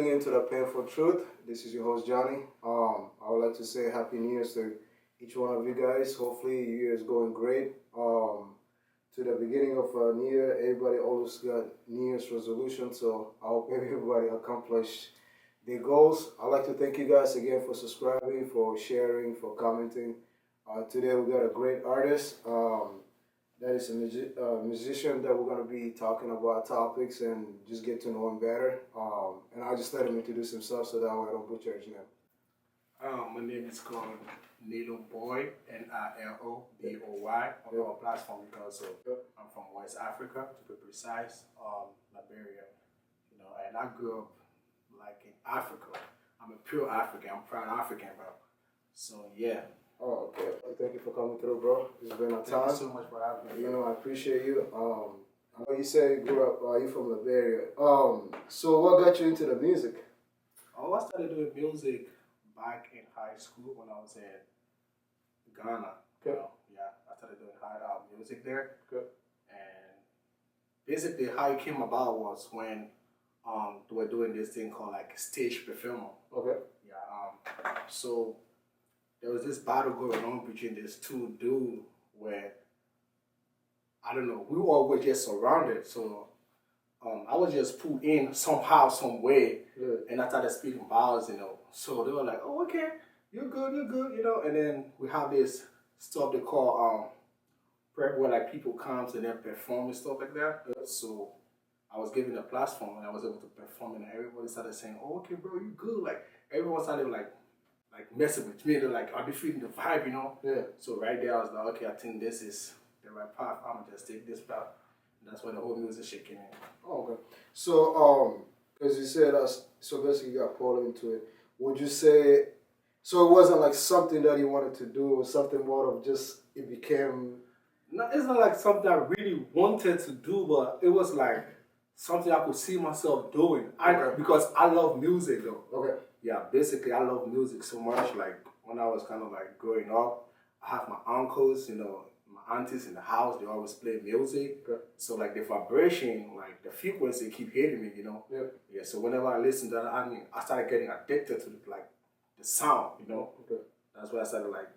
tuning into the Painful Truth. This is your host Johnny. I would like to say Happy New Year's to each one of you guys. Hopefully, your year is going great. To the beginning of a new year, everybody always got New Year's resolution. So I hope everybody accomplished their goals. I'd like to thank you guys again for subscribing, for sharing, for commenting. Today we got a great artist. That is a musician that we're going to be talking about topics and just get to know him better. And I'll just let him introduce himself so that way I don't butcher his name. My name is called Nilo Boy, Niloboy, on our platform because I'm from West Africa, to be precise, Liberia. And I grew up like in Africa. I'm a pure African. I'm proud African, bro. So yeah. Oh, okay. Thank you for coming through, bro. It's been a time. Thank you so much for having me. I appreciate you. I know you said you grew up, you're from Liberia. So what got you into the music? Oh, I started doing music back in high school when I was in Ghana. Okay. I started doing music there. Okay. And basically how it came about was when they were doing this thing called like stage performer. Okay. So there was this battle going on between these two dudes where, I don't know, we all were just surrounded. So I was just put in somehow, some way, and I started speaking bars, So they were like, oh, okay, you're good, And then we have this stuff they call prep where like people comes and then perform and stuff like that. So I was given a platform and I was able to perform and everybody started saying, oh, okay, bro, you good. Like everyone started like messing with me. They're like, are they feeling the vibe, Yeah. So right there, I was like, okay, I think this is the right path. I'm gonna just take this path. And that's why the whole music shit came in. Oh, okay. So, as you said, so basically you got pulled into it. Would you say, so it wasn't like something that you wanted to do, or something more of just, it became... No, it's not like something I really wanted to do, but it was like something I could see myself doing. Because I love music, though. Okay. Yeah, basically, I love music so much. Like, when I was kind of like growing up, I have my uncles, my aunties in the house, they always play music. Okay. So, like, the vibration, like, the frequency keep hitting me, Yeah. Yeah, so whenever I listen to that, I started getting addicted to, like, the sound, Okay. That's why I started, like,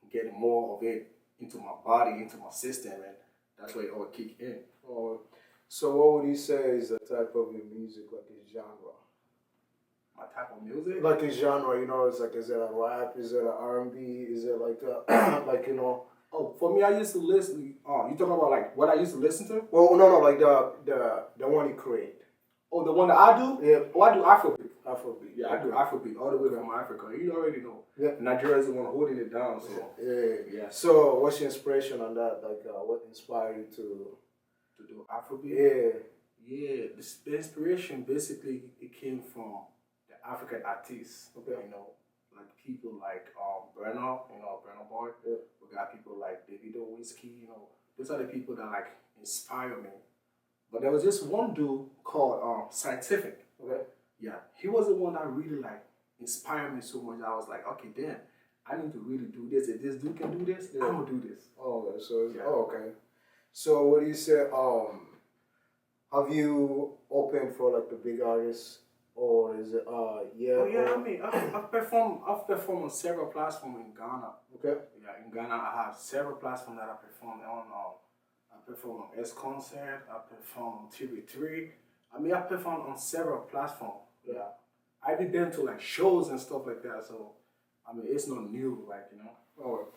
getting more of it into my body, into my system, and that's where it all kicked in. Oh, so what would you say is the type of your music, like a genre? My type of music? Like a genre, it's like, is it a rap, is it a R&B, is it like a, Oh, for me, I used to listen, you talking about like what I used to listen to? Well, no, like the one you create. Oh, the one that I do? Yeah. Oh, I do Afrobeat. Afrobeat. Yeah, I do Afrobeat all the way from Africa. You already know. Yeah. Nigeria is the one holding it down, so. Yeah. So what's your inspiration on that? Like, what inspired you to do Afrobeat? Yeah. Yeah, the inspiration basically, it came from the African artists. Okay. Like people like Burna, Burna Boy. Yeah. We got people like Davido, Whiskey, Those are the people that like inspire me. But there was this one dude called Scientific. Okay. Yeah, he was the one that really like inspired me so much. I was like, okay, damn, I need to really do this. If this dude can do this, I'm gonna do this. Oh, okay. So okay. So what do you say? Have you opened for like the big artists, or is it yeah? Oh yeah, I've performed on several platforms in Ghana. Okay. Yeah, in Ghana I have several platforms that I performed on. I performed on S Concert. I performed on TV3. I performed on several platforms. Yeah, I've been to like shows and stuff like that. So, it's not new, Oh,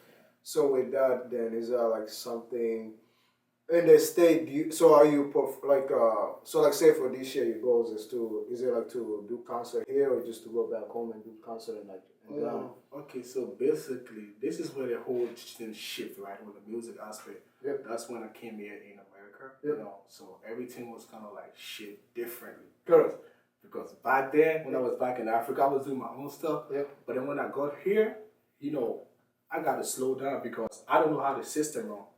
so with that, then is that like something in the state? So are you say for this year your goals is it like to do concert here or just to go back home and do concert in Ghana? Okay, so basically this is where the whole thing shift, right, with the music aspect. Yep. That's when I came here in America. Yep. So everything was kind of like shit differently. Correct. Because back then, when I was back in Africa, I was doing my own stuff. Yep. But then when I got here, I got to slow down because I don't know how the system runs.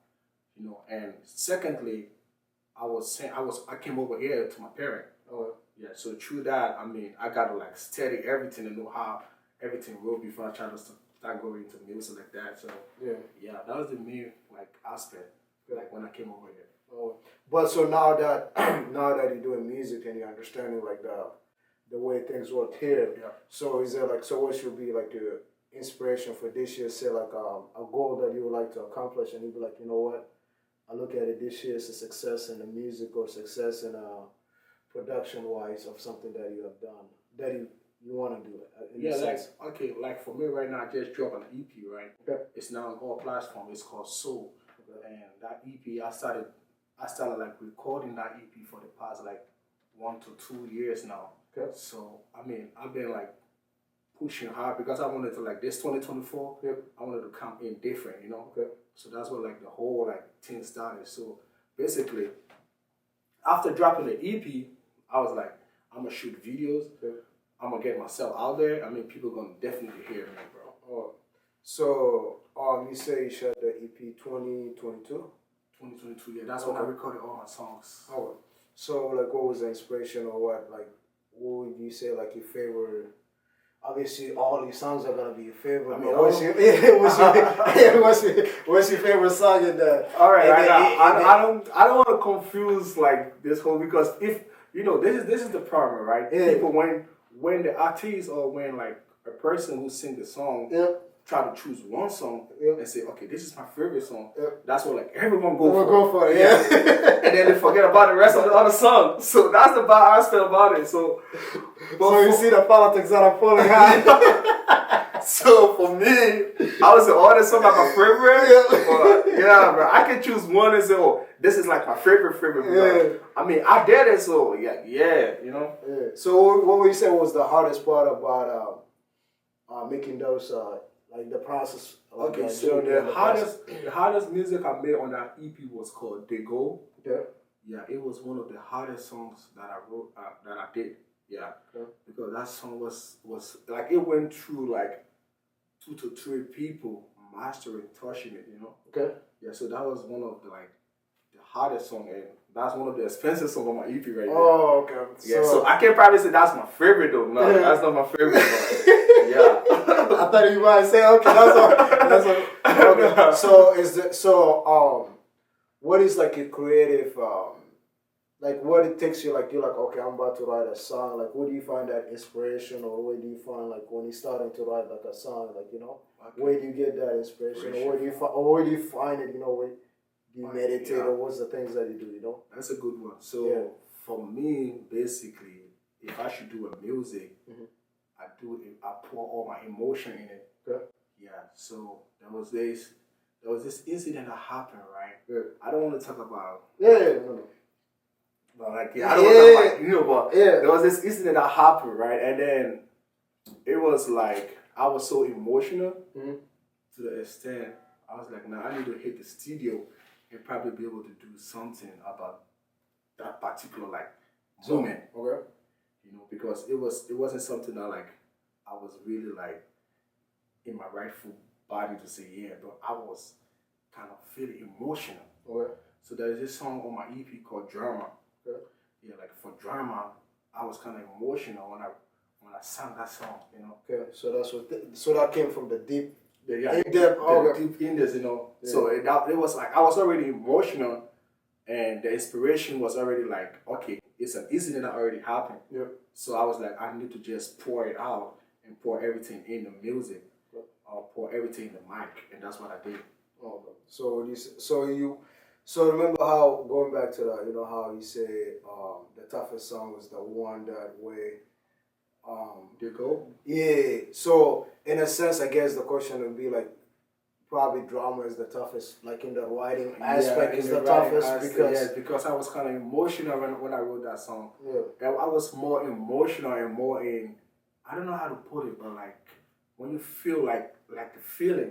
And secondly, I came over here to my parents. Oh. Yeah, so through that, I got to like study everything and know how everything will before I try to start going into music like that. So yeah, that was the main like aspect. Like when I came over here. Oh, but so now that you're doing music and you're understanding like the way things work here. Yeah. So is there like, so what should be like your inspiration for this year? Say like a goal that you would like to accomplish, and you'd be like, you know what? I look at it this year as a success in the music or success in production wise of something that you have done that you want to do. Yeah, like okay, like for me right now, I just dropped an EP, right? Okay. It's now on all platforms. It's called Soul, and that EP, I started like recording that EP for the past like 1 to 2 years now. Okay. So I mean, I've been like pushing hard because I wanted to like this 2024. Yep. I wanted to come in different, you know. Okay. So that's what like the whole like thing started. So basically, after dropping the EP, I was like, I'm gonna shoot videos. Okay. I'm gonna get myself out there. I mean, people gonna definitely hear me, bro. Oh, so you say you shot the EP 2022? 2022, yeah. That's when I recorded all my songs. Oh, so like, what was the inspiration or what? Like, what would you say like your favorite? Obviously, all these songs are gonna be your favorite. I mean, what's your favorite song in the? All right, I don't want to confuse like this whole, because if you know, this is the problem, right? Yeah. People when the artist or when like a person who sing the song try to choose one song and say, okay, this is my favorite song. That's what like everyone go for it. Yeah. And then they forget about the rest of the other songs. So that's the bad aspect about it. So you see the politics that are falling out. So for me, I would say all the songs are my favorite. But yeah, bro, I can choose one and say, oh, this is like my favorite. I mean, I did it, so yeah, you know. Yeah. So what would you say was the hardest part about making those like the process? Okay, so the hardest music I made on that EP was called "They Go." Yeah, it was one of the hardest songs that I wrote that I did. Yeah, because that song was like it went through like 2 to 3 people mastering, touching it. You know. Okay. Yeah, so that was one of the like the hardest song, and that's one of the expensive songs on my EP right there. Oh, okay. Yeah, so I can probably say that's my favorite though. No, that's not my favorite. Yeah. I thought you might say, okay, that's all. Okay. So what is like a creative like what it takes you, like you're like, okay, I'm about to write a song, like where do you find that inspiration, or where do you find like when you're starting to write like a song, like, you know, where do you get that inspiration, or where do you find it, you know, where do you meditate, or what's the things that you do, you know? That's a good one. So for me, basically, if I should do a music, I pour all my emotion in it. Okay. Yeah. So there was this incident that happened, right? Yeah. I don't want to talk about. No. But like, I don't want to talk about, you know, but there was this incident that happened, right? And then it was like I was so emotional to the extent I was like, I need to hit the studio and probably be able to do something about that particular like moment. Okay. You know, because it wasn't something that like I was really like in my rightful body to say but I was kind of feeling emotional. Okay. So there's this song on my EP called Drama. Okay. Yeah, like for Drama, I was kind of emotional when I sang that song, you know. Okay, so that's so that came from the deep, deep in this, you know. Yeah. So it was like I was already emotional, and the inspiration was already like, okay, it's an incident that already happened. Yeah. So I was like, I need to just pour it out and pour everything in the music, or pour everything in the mic, and that's what I did. Oh, so remember how, going back to that, you know how you say the toughest song was the one that way. They Go? Yeah. So in a sense, I guess the question would be like, probably Drama is the toughest, like in the writing aspect is the toughest because I was kind of emotional when I wrote that song. Yeah. I was more emotional and more in, I don't know how to put it, but like when you feel like the feeling,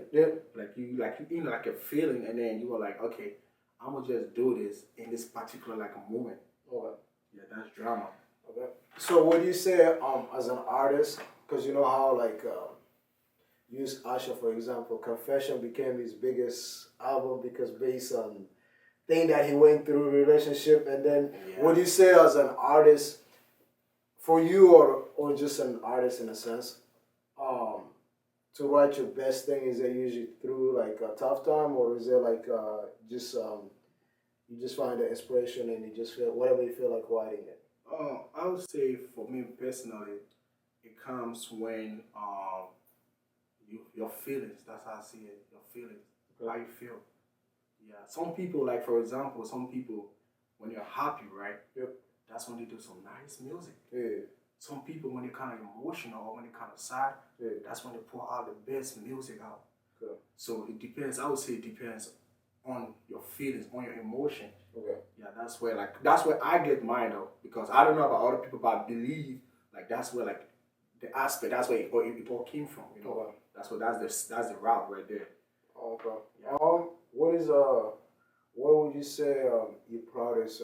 like you in like a feeling, and then you were like, okay, I'm gonna just do this in this particular like a moment. Okay. Yeah, that's Drama. Okay. So what do you say as an artist? Because you know how like use Usher for example, Confession became his biggest album because based on thing that he went through relationship, and then what do you say as an artist, for you or just an artist in a sense, to write your best thing, is it usually through like a tough time, or is it like just you just find the inspiration and you just feel whatever you feel like writing it? I would say for me personally, it comes when your feelings. That's how I see it. Your feelings, how you feel. Yeah. Some people, like for example, some people when you're happy, right? Yep. That's when they do some nice music. Yeah. Some people when they're kind of emotional or when they're kind of sad, Yeah. that's when they pour out the best music out. Okay. So it depends. I would say it depends on your feelings, on your emotion. Okay. Yeah, that's where I get mine though, because I don't know about other people, but I believe like that's where like the aspect, that's where it all came from. You know, Okay. That's the route right there. Okay. Yeah. What would you say your proudest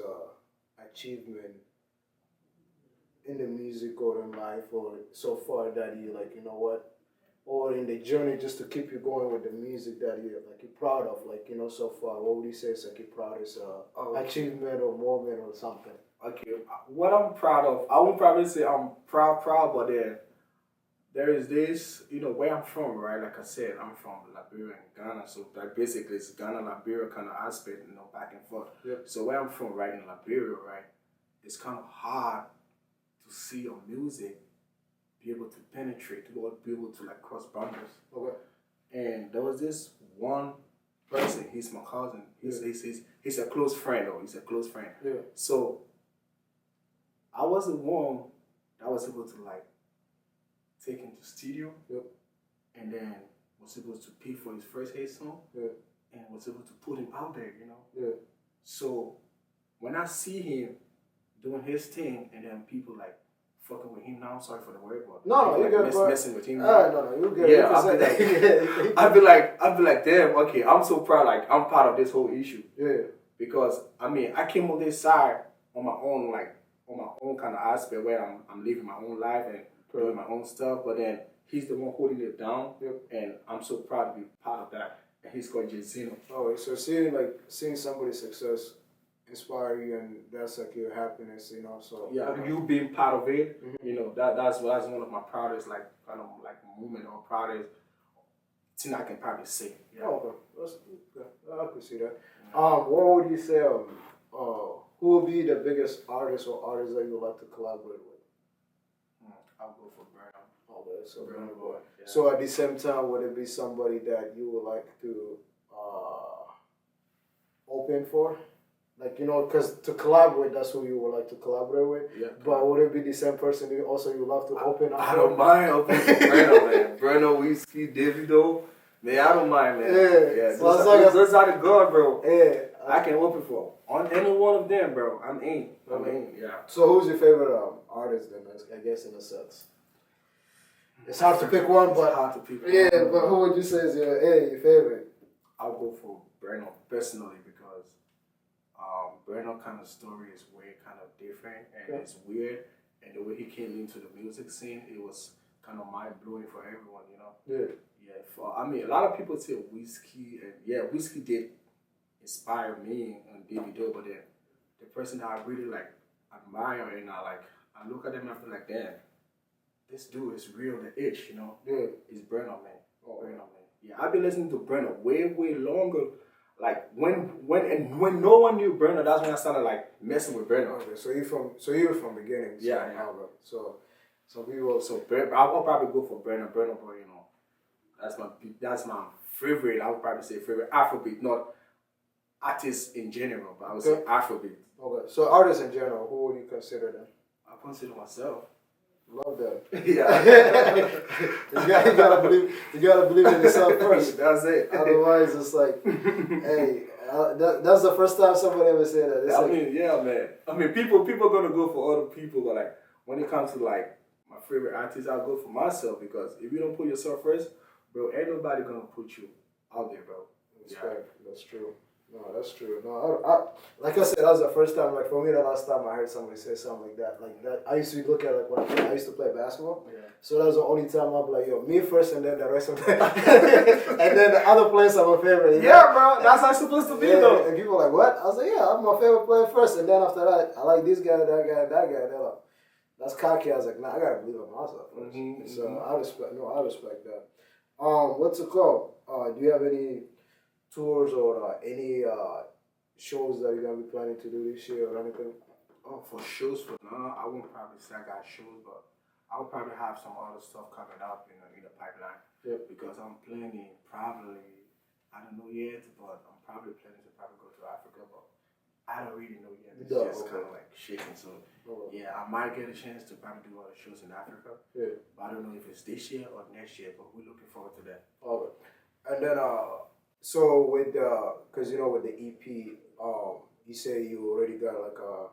achievement in the music or in life or so far that you like, you know what? Or in the journey just to keep you going with the music that you're proud of, like, you know, so far, what would you say is like your proudest achievement or moment or something? Okay, what I'm proud of, I won't probably say I'm proud, but then there is this, you know, where I'm from, right? Like I said, I'm from Liberia and Ghana, so like basically it's Ghana, Liberia kind of aspect, you know, back and forth. Yep. So where I'm from, right in Liberia, right, it's kind of hard to see your music be able to penetrate, to be able to like cross boundaries. Okay. And there was this one person, he's my cousin. He's a close friend, though. He's a close friend. Yeah. So I was the one that was able to like take him to studio. Yep. And then was able to pay for his first hit song. Yeah. And was able to put him out there, you know. Yeah. So when I see him doing his thing, and then people like fucking with him now. Sorry for the word, but no, you like, get messing with him. No, you get yeah. I'd be like, damn. Okay, I'm so proud. Like I'm part of this whole issue. Yeah. Because I mean, I came on this side on my own, like on my own kind of aspect where I'm living my own life and doing my own stuff. But then he's the one holding it down, and I'm so proud to be part of that. And he's called Jazino. Oh, so seeing somebody's success inspire you, and that's like your happiness, you know. So yeah, you being part of it, you know, that's one of my proudest like kind of like moment or proudest thing I can probably say. Yeah. Oh, okay. That's good. I can see that. What would you say? Who would be the biggest artist or artists that you would like to collaborate with? I'll go for Burna. Okay, so Burna Boy. Yeah. So at the same time, would it be somebody that you would like to open for? Like, you know, because to collaborate, that's who you would like to collaborate with. Yeah. But would it be the same person you love to open up? I don't mind opening for Burna, man. Burna, Whiskey, Davido. Man, I don't mind, man. Yeah. So those are the God, bro. Yeah. I can open for on any one of them, bro. I'm in. Yeah. So who's your favorite artist then, I guess, in a sense? It's hard to pick one, but... It's hard to pick one. Yeah, but who would you say is your favorite? I'll go for Burna personally because Burna kind of story is way kind of different and it's weird, and the way he came into the music scene, it was kind of mind blowing for everyone, you know. Yeah. I mean, a lot of people say Whiskey, and Whiskey did inspire me and Davido, but then the person that I really like admire and I look at them and I feel like, damn, this dude is real, the itch, you know. Yeah. It's Burna, man. Burna, man. Yeah, I've been listening to Burna way longer. Like when no one knew Burna, that's when I started like messing with Burna. Okay, so you were from beginning. So, yeah. Okay. So people. So I'll probably go for Burna Boy. You know, that's my favorite. I would probably say favorite Afrobeat, not artists in general, but I would say Afrobeat. Okay. So artists in general, who would you consider them? I consider myself. Love that. Yeah. you gotta believe in yourself first. That's it. Otherwise, it's like, hey, that's the first time somebody ever said that. I mean, yeah, man. I mean, people gonna go for other people, but like when it comes to like my favorite artists, I'll go for myself because if you don't put yourself first, bro, ain't nobody gonna put you out there, bro. That's true. No, that's true. No, I like I said, that was the first time. Like for me, the last time I heard somebody say something like that. Like that, I used to look at like when I used to play basketball. Yeah. So that was the only time I'd be like, yo, me first, and then the rest of them, and then the other players are my favorite. Yeah, bro, that's how it's supposed to be, though. And people are like, what? I was like, yeah, I'm my favorite player first, and then after that, I like this guy, that guy, and that guy. And they're like, that's cocky. I was like, nah, I gotta believe in myself first. So I respect that. What's it called? Do you have any tours or any shows that you're gonna be planning to do this year or anything? Oh, for shows for now, I won't probably say I got shows, but I'll probably have some other stuff coming up, in the pipeline. Yep. Because I'm planning probably, I don't know yet, but I'm probably planning to probably go to Africa, but I don't really know yet. It's just kind of like shaking. So yeah, I might get a chance to probably do other shows in Africa. Yeah. But I don't know if it's this year or next year, but we're looking forward to that. Okay. And then so with because with the EP, you say you already got like a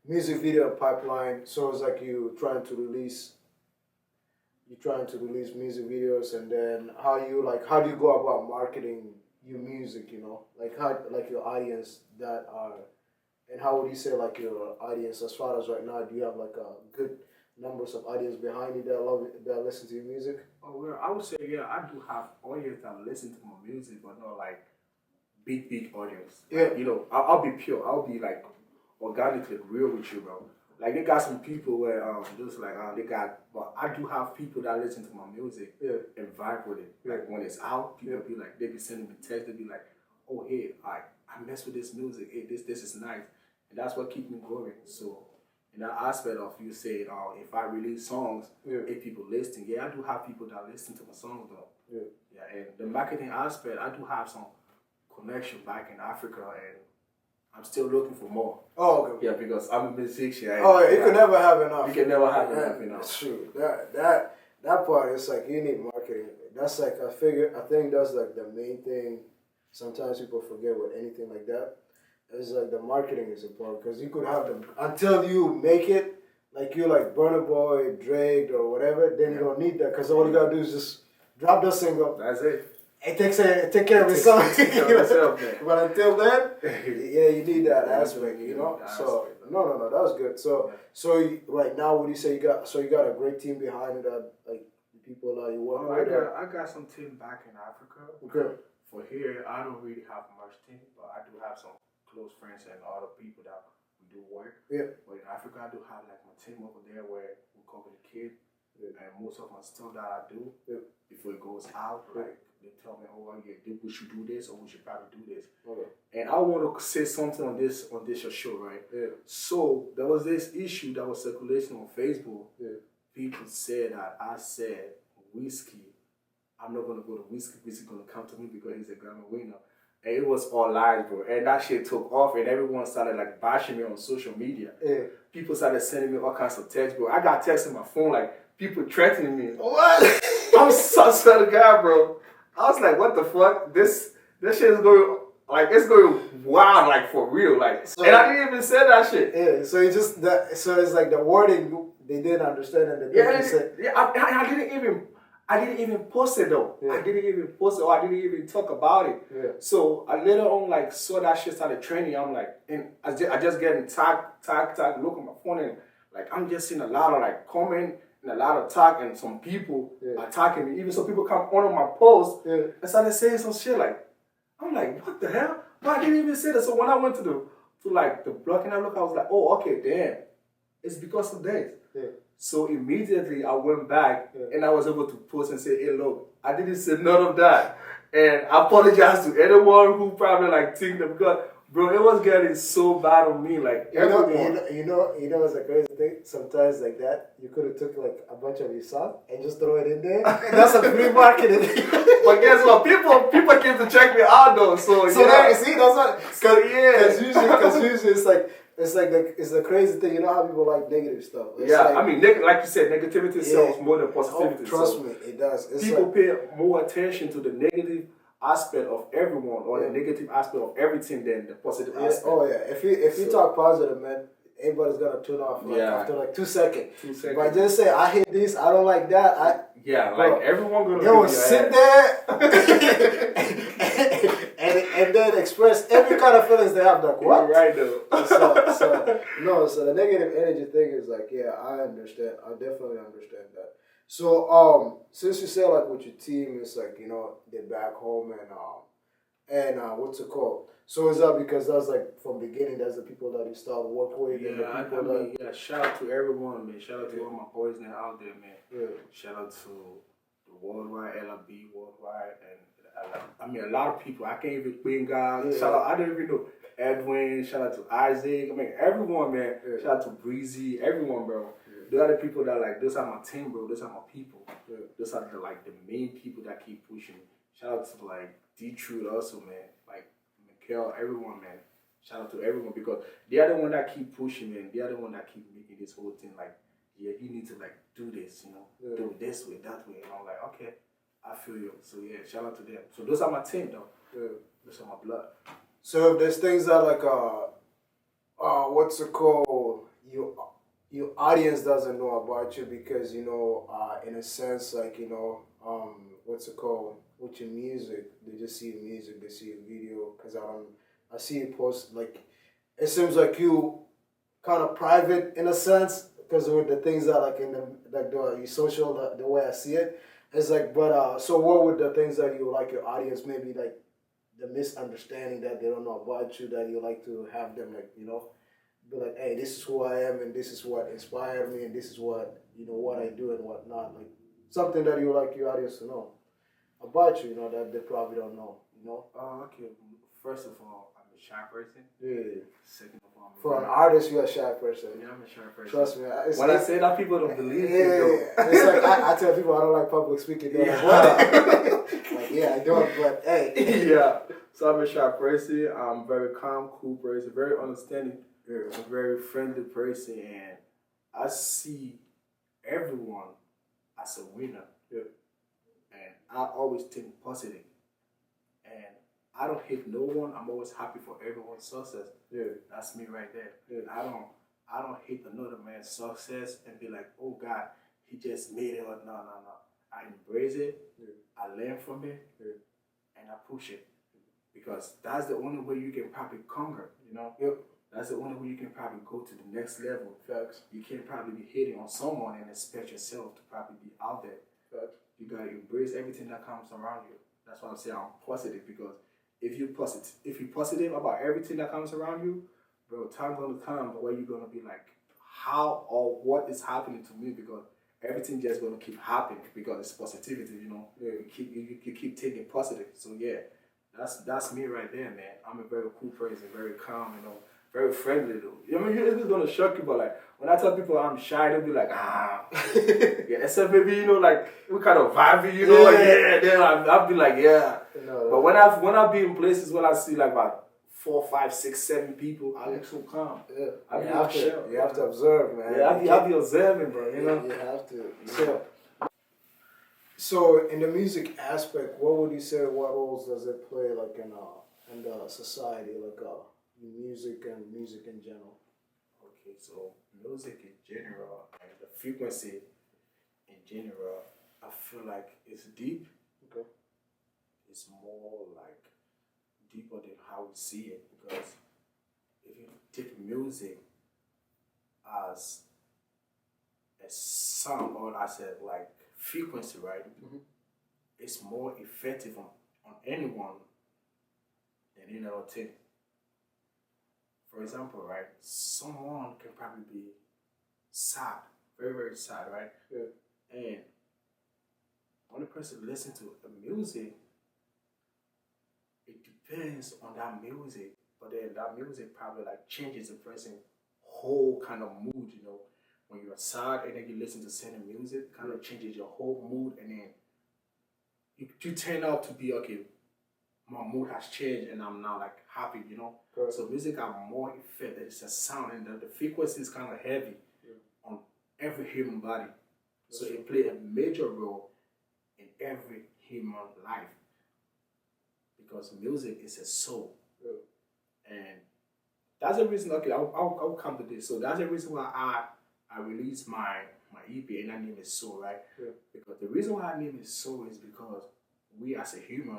music video pipeline. So it's like you're trying to release music videos, and then how do you go about marketing your music? Like your audience that are, and how would you say like your audience as far as right now? Do you have like a good numbers of audience behind you that listen to your music? Oh well, I would say yeah, I do have audience that listen to my music, but not like big audience. Yeah, I'll be pure. I'll be like organically real with you, bro. Like they got some people where just like but I do have people that listen to my music and vibe with it. Like when it's out, people be like, they be sending me texts. They be like, oh hey, I mess with this music. Hey, this is nice, and that's what keeps me going. So in that aspect of you saying, if I release songs, if people listen, I do have people that listen to my songs though. Yeah, and the marketing aspect, I do have some connection back in Africa, and I'm still looking for more. Oh, okay. Yeah, because I'm a musician. You can never have enough. You can never have enough. That's true. That part is like you need marketing. That's like I think that's like the main thing. Sometimes people forget with anything like that. It's like the marketing is important because you could have them until you make it. Like you like Burna Boy, Drake, or whatever. Then you don't need that because all you gotta do is just drop the single. That's it. It take care of itself. But until then, you need that aspect, So no, that was good. So right now, what do you say you got? So you got a great team behind it, like the people that you work with. I got some team back in Africa. Okay. For here, I don't really have much team, but I do have some close friends and other people that we do work. Yeah. But in Africa, I do have like my team over there where we cover the kid, and most of my stuff that I do before it goes out, like. They tell me, we should do this, or we should probably do this. Okay. And I want to say something on this show, right? Yeah. So there was this issue that was circulating on Facebook. Yeah. People said that I said Whiskey. I'm not gonna go to Whiskey. Whiskey gonna come to me because he's a Grammy winner. And it was all lies, bro. And that shit took off, and everyone started like bashing me on social media. Yeah. People started sending me all kinds of texts, bro. I got texts on my phone like people threatening me. What? I'm so swear to God, bro. I was like, what the fuck? This shit is going, like, it's going wild, like, for real. Like, so, and I didn't even say that shit. Yeah, so it's like the wording, they didn't understand it. I didn't even post it, though. Yeah. I didn't even post it, or I didn't even talk about it. Yeah. So I later on, like, saw that shit started trending. I'm like, and I just getting tag, look at my phone, and, like, I'm just seeing a lot of, like, comment, and a lot of talk, and some people attacking me. Even some people come on my post and started saying some shit like, I'm like, what the hell? But I didn't even say that. So when I went to the blog and I look, I was like, oh, okay, damn. It's because of this. Yeah. So immediately I went back and I was able to post and say, hey, look, I didn't say none of that. And I apologize to anyone who probably like think that because bro, it was getting so bad on me, like everyone. It's a crazy thing. Sometimes like that, you could have took like a bunch of your song and just throw it in there. And that's a free marketing. But guess what? People came to check me out though. So that, see, that's what. Because usually it's the crazy thing. You know how people like negative stuff. It's I mean, like you said, negativity sells more than positivity. Trust me, it does. People pay more attention to the negative aspect of everyone or the negative aspect of everything than the positive aspect. Oh yeah. If you talk positive, man, everybody's gonna tune off after like 2 seconds. 2 seconds. But just say I hate this, I don't like that. Like everyone gonna sit there and then express every kind of feelings they have. Like what? You're right though. So the negative energy thing is like, I understand. I definitely understand that. So since you say like with your team, it's like they're back home and what's it called? So is that because that's like from beginning, that's the people that you start work with? Shout out to everyone, man. Shout out to all my boys now out there, man. Yeah. Shout out to the Worldwide, LRB Worldwide, and the I mean, a lot of people. I can't even bring God. Shout out. I don't even know Edwin. Shout out to Isaac. I mean, everyone, man. Yeah. Shout out to Breezy. Everyone, bro. Yeah. Those are the people that like. Those are my team, bro. Those are my people. Yeah. Those are the main people that keep pushing me. Shout out to like D-Trude also, man. Like Mikhail, everyone, man. Shout out to everyone because they are the one that keep pushing, man. They are the one that keep making this whole thing like, yeah, you need to like do this, you know, do it this way, that way, and I'm like, okay. I feel you. So yeah, shout out to them. So those are my team though. Yeah. Those are my blood. So if there's things that like what's it called? Your audience doesn't know about you because you know, in a sense, like you know, what's it called? With your music, they just see your music, they see your video. Cause I see you post like, it seems like you kind of private in a sense because with the things that like in the like the social the way I see it. It's like, but so what would the things that you like your audience maybe like the misunderstanding that they don't know about you that you like to have them like you know be like, hey, this is who I am and this is what inspired me and this is what you know what I do and what not like something that you like your audience to know about you know that they probably don't know you know. Okay. First of all, I'm a shy person. Yeah. Second of all, for an artist, you're a shy person. Yeah, I'm a shy person. Trust me. When I say that, people don't believe me. It's like I tell people I don't like public speaking. They're like, what? Like, yeah, I don't, but hey. Yeah. So I'm a shy person. I'm a very calm, cool person, very understanding, a very friendly person, and I see everyone as a winner. Yeah. And I always think positive. And I don't hate no one. I'm always happy for everyone's success. Yeah, that's me right there. Yeah. I don't hate another man's success and be like, oh God, he just made it. No. I embrace it. Yeah. I learn from it. Yeah. And I push it because that's the only way you can probably conquer. You know. Yep. That's the only way you can probably go to the next level. Facts. You can't probably be hating on someone and expect yourself to probably be out there. Facts. You gotta embrace everything that comes around you. That's why I'm saying I'm positive because if you're positive about everything that comes around you, bro, time gonna come where you're gonna be like, how or what is happening to me because everything just gonna keep happening because it's positivity, you know. Yeah. You keep taking positive. So yeah, that's me right there, man. I'm a very cool person, very calm, you know, very friendly though. I mean, it's gonna shock you, but like when I tell people I'm shy, they'll be like, yeah, except maybe you know, like we kind of vibey, you know, yeah. Then I'll be like, yeah. No. But when I be in places where I see like about 4, 5, 6, 7 people, I look so calm. Yeah, you have to observe, man. Yeah, I be observing, bro. You know, you have to. So in the music aspect, what would you say? What roles does it play, like in the society, like music and music in general? Okay, so music in general and the frequency in general, I feel like it's deep. Okay. It's more like deeper than how we see it because if you take music as a sound or as a like frequency, right? Mm-hmm. It's more effective on anyone than any other thing. For example, right? Someone can probably be sad, very, very sad, right? Yeah. And when a person listens to the music, it depends on that music, but then that music probably like changes the person's whole kind of mood, you know. When you're sad and then you listen to certain music, it kind of changes your whole mood, and then you turn out to be okay. My mood has changed and I'm now like happy, you know. Correct. So music are more effective. It's a sound and the frequency is kind of heavy on every human body. That's so it plays a major role in every human life because music is a soul. Yeah. And that's the reason. Okay, I'll come to this. So that's the reason why I released my EP and I name it Soul, right? Yeah. Because the reason why I name it Soul is because we as a human.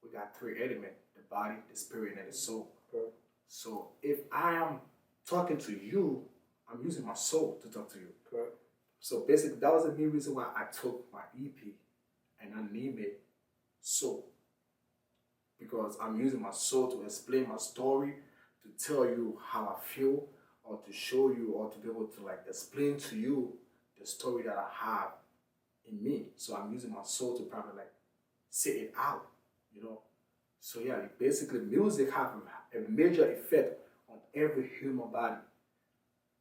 We got 3 elements, the body, the spirit, and the soul. Okay. So if I am talking to you, I'm using my soul to talk to you. Okay. So basically, that was the main reason why I took my EP and I named it Soul. Because I'm using my soul to explain my story, to tell you how I feel, or to show you, or to be able to like explain to you the story that I have in me. So I'm using my soul to probably like say it out, you know. So yeah, basically music have a major effect on every human body.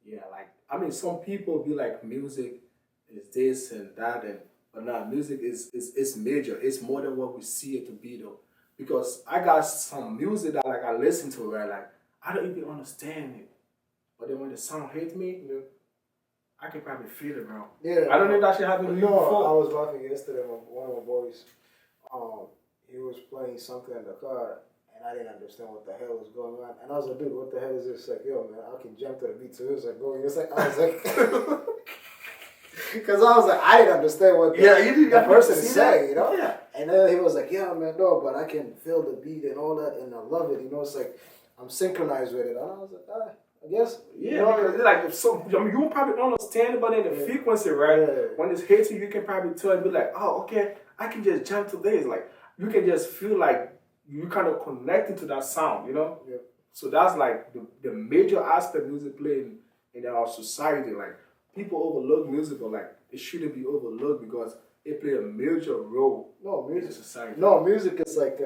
Yeah, like I mean, some people be like music is this and that, and but nah, music is major. It's more than what we see it to be though. Because I got some music that like I listen to, right? Like I don't even understand it, but then when the song hits me, Yeah. I can probably feel it, bro. Yeah. I don't know if that shit happened to you No, before. I was laughing yesterday with one of my boys. He was playing something in the car, and I didn't understand what the hell was going on. And I was like, dude, what the hell is this? Like, yo, man, I can jump to the beat too. He was like, go. He was like, I was like, because I was like, I didn't understand what the person is saying, you know? Yeah. And then he was like, yeah, man, no, but I can feel the beat and all that, and I love it. You know, it's like, I'm synchronized with it. And I was like, I guess. Yeah, you know, because like so, I mean, you probably don't understand it, but in the frequency, right? Yeah. When it's hitting you, you can probably tell and be like, oh, okay, I can just jump to this. Like you can just feel like you kind of connecting to that sound, you know? Yeah. So that's like the major aspect music playing in our society. Like people overlook music, but like it shouldn't be overlooked because it play a major role in society. No, music is like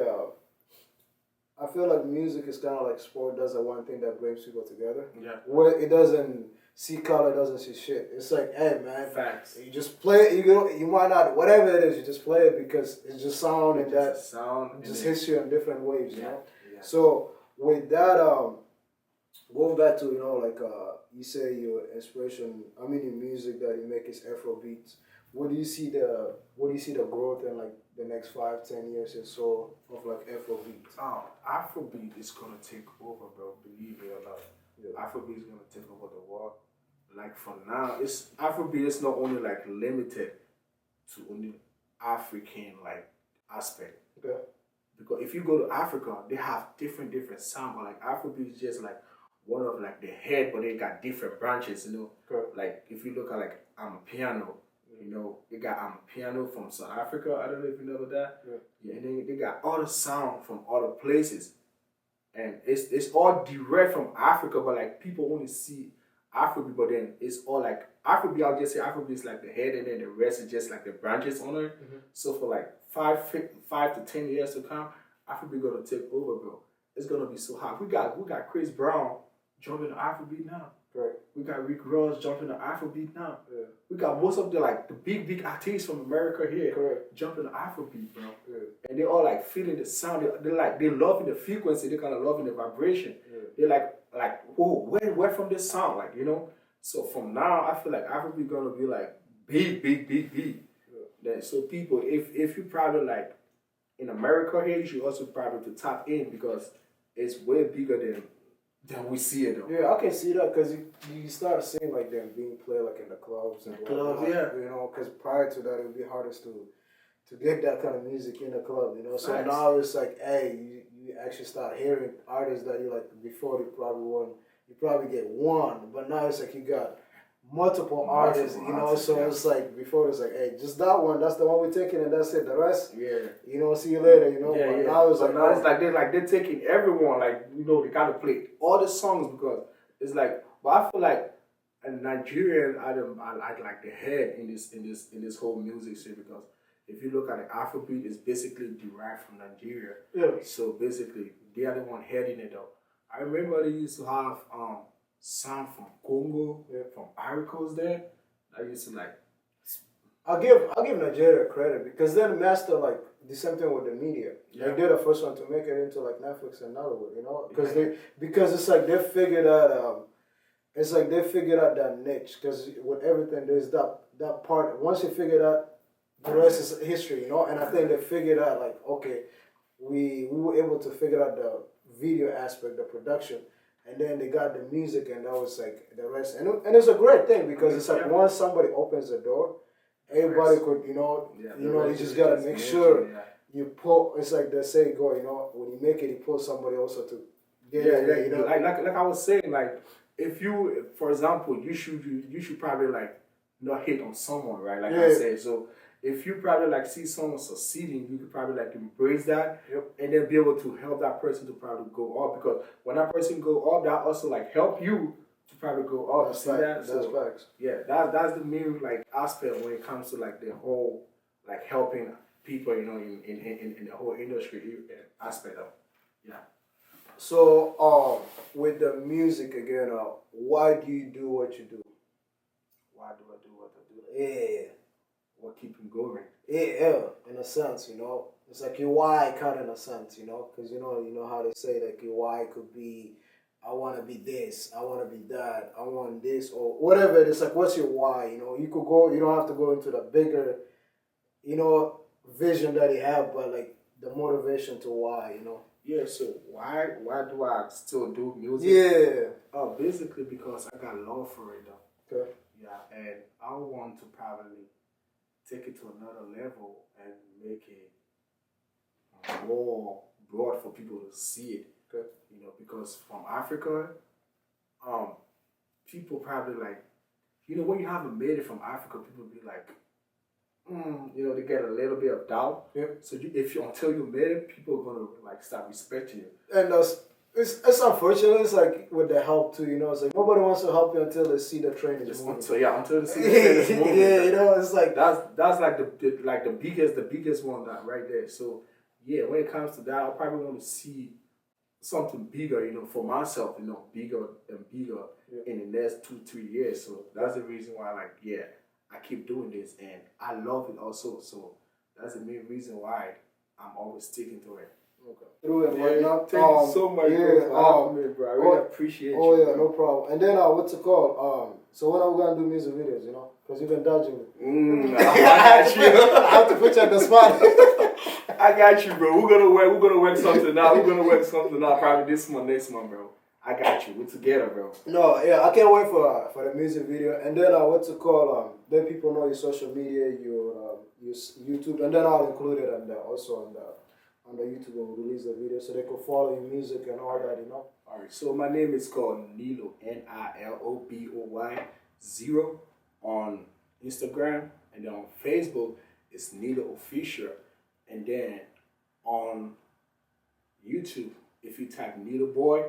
I feel like music is kind of like sport. Does the one thing that brings people together. Yeah. Where it doesn't see color, doesn't see shit. It's like, hey man, Facts. You just play it. You might not, whatever it is, you just play it because it's just sound and that sound just hits you in different ways. You know. Yeah. So with that, going back to like you say your inspiration. I mean, your music that you make is Afrobeats. What do you see the growth in like the next 5-10 years or so of like Afrobeats? Afrobeat is gonna take over, bro. Believe it or not. Yeah. Afrobeat is gonna take over the world. Like for now, Afrobeat is not only like limited to only African like aspect. Okay. Because if you go to Africa, they have different sound, but like Afrobeat is just like one of like the head, but they got different branches, you know. Okay. Like if you look at like piano. You know, they got piano from South Africa. I don't know if you know about that. Yeah, and then they got all the sound from other places. And it's all direct from Africa, but like people only see Afrobeat, but then it's all like Afrobeat, I'll just say Afrobeat is like the head and then the rest is just like the branches on it. Mm-hmm. So for like 5 to 10 years to come, Afrobeat gonna take over, bro. It's gonna be so hot. We got Chris Brown jumping to Afrobeat now. Right. We got Rick Ross jumping to Afrobeat now. Yeah. We got most of the big artists from America here. Correct. Jumping to Afrobeat, bro. Yeah. And they all like feeling the sound. They loving the frequency. They kind of loving the vibration. Yeah. They're like whoa, where from this sound? Like, you know. So from now, I feel like Afrobeat gonna be like big. Yeah. So people, if you probably like in America here, you should also probably to tap in because it's way bigger than we see it though. Yeah, I can see that because you start seeing like them being played like in the clubs and whatnot, yeah. You know, because prior to that it would be hardest to get that kind of music in the club, you know. So nice. Now it's like, hey, you actually start hearing artists that you like before you probably get one, but now it's like you got multiple artists, you know. So yeah. It's like before it's like, hey, just that one, that's the one we're taking, and that's it. The rest, yeah, you know, see you later, you know. Yeah, but yeah. Now it's they're taking everyone, like, you know, they gotta play all the songs because it's like, but I feel like a Nigerian, I like the head in this whole music shit because if you look at the Afrobeat, it's basically derived from Nigeria. Yeah. So basically, they are the one heading it though. I remember they used to have sound from Congo, from Ivory Coast there. I used to like. I'll give Nigeria credit because then master like the same thing with the media. Yeah. Like they're the first one to make it into like Netflix and Nollywood, you know, because it's like they figured out that niche because with everything there's that part. Once you figure out, the rest is history, you know. And I think they figured out like, okay, we were able to figure out the video aspect, the production. And then they got the music, and that was like the rest. And it's a great thing because it's like once somebody opens the door, everybody could, you know, you just gotta make sure you pull. It's like they say, go, you know, when you make it, you pull somebody also to get it. You know, like I was saying, like if you, for example, you should probably like not hate on someone, right? Like I said, so. If you probably like see someone succeeding, you could probably like embrace that and then be able to help that person to probably go up because when that person go up, that also like help you to probably go up. That's facts. That's facts. Yeah, that's the main like aspect when it comes to like the whole like helping people, you know, in the whole industry aspect of, yeah. So, with the music again, why do you do what you do? Why do I do what I do? Yeah, What keep him going? yeah, in a sense, you know, it's like your why, kind of in a sense, you know, because you know how they say like your why could be, I want to be this, I want to be that, I want this, or whatever it is. Like, what's your why? You know, you could go, you don't have to go into the bigger, you know, vision that you have, but like the motivation to why, you know. Yeah, so why do I still do music? Yeah. Basically because I got love for it though. Okay. Yeah, and I want to probably take it to another level and make it more broad for people to see it. Okay. You know, because from Africa, um, people probably like, you know, when you haven't made it from Africa, people be like, you know, they get a little bit of doubt. Yeah. So if you until you made it, people are gonna like start respecting you. And it's unfortunate. It's like with the help too, you know. It's like nobody wants to help you until they see the train is moving. Until they see the train is moving. Yeah, you know, it's like that's like the biggest one that right there. So yeah, when it comes to that, I probably want to see something bigger, you know, for myself, you know, bigger and bigger in the next 2-3 years. So that's the reason why, like, yeah, I keep doing this and I love it also. So that's the main reason why I'm always sticking to it. okay. Through it right now. Thank you so much, bro, for having me, bro. I really appreciate you. Oh yeah, bro. no problem. And then what's it called? So when are we gonna do music videos? You know, because you've been dodging me. I got you. I have to put you on the spot. I got you, bro. We're gonna work something out. We're gonna work something out probably this month, next month, bro. I got you. We're together, bro. No, yeah, I can't wait for the music video. And then what's it called? Then people know your social media, your YouTube, and then I'll include it on also on the YouTube when we release the video, so they can follow your music and all that, you know. All right. So my name is called Nilo Niloboy 0 on Instagram, and then on Facebook it's Nilo Official, and then on YouTube if you type Nilo Boy,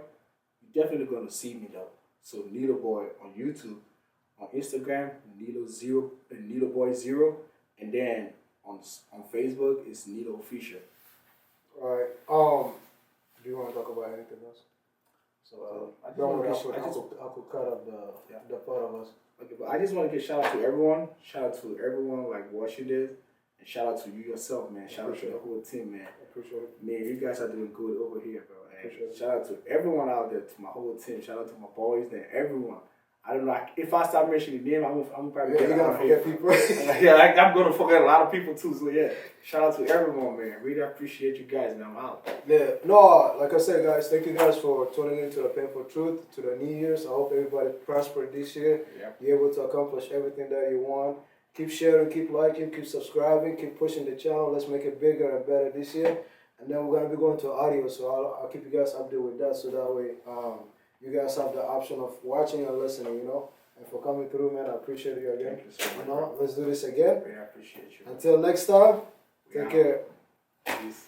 you're definitely gonna see me though. So Nilo Boy on YouTube, on Instagram Nilo Boy 0, and then on Facebook it's Nilo Official. All right. Do you want to talk about anything else? So I could cut up the part of us. Okay, but I just want to give shout out to everyone. Shout out to everyone like watching this, and shout out to you yourself, man. Shout out to the whole team, man. I appreciate it. Man, you guys are doing good over here, bro. And Appreciate it. shout out to everyone out there, to my whole team. Shout out to my boys and everyone. I don't know if I start mentioning the name, I'm probably you're gonna forget people. Yeah, I'm gonna forget a lot of people too. So yeah, shout out to everyone, man. Really appreciate you guys, and I'm out. Yeah, no, like I said, guys, thank you guys for tuning in to the Painful Truth, to the New Year's. I hope everybody prospered this year. Yep. You're able to accomplish everything that you want. Keep sharing, keep liking, keep subscribing, keep pushing the channel. Let's make it bigger and better this year. And then we're gonna be going to audio, so I'll keep you guys updated with that, so that way you guys have the option of watching and listening, you know. And for coming through, man, I appreciate you again. Thank you so much. You know, let's do this again. I appreciate you. Until next time, take care. Peace.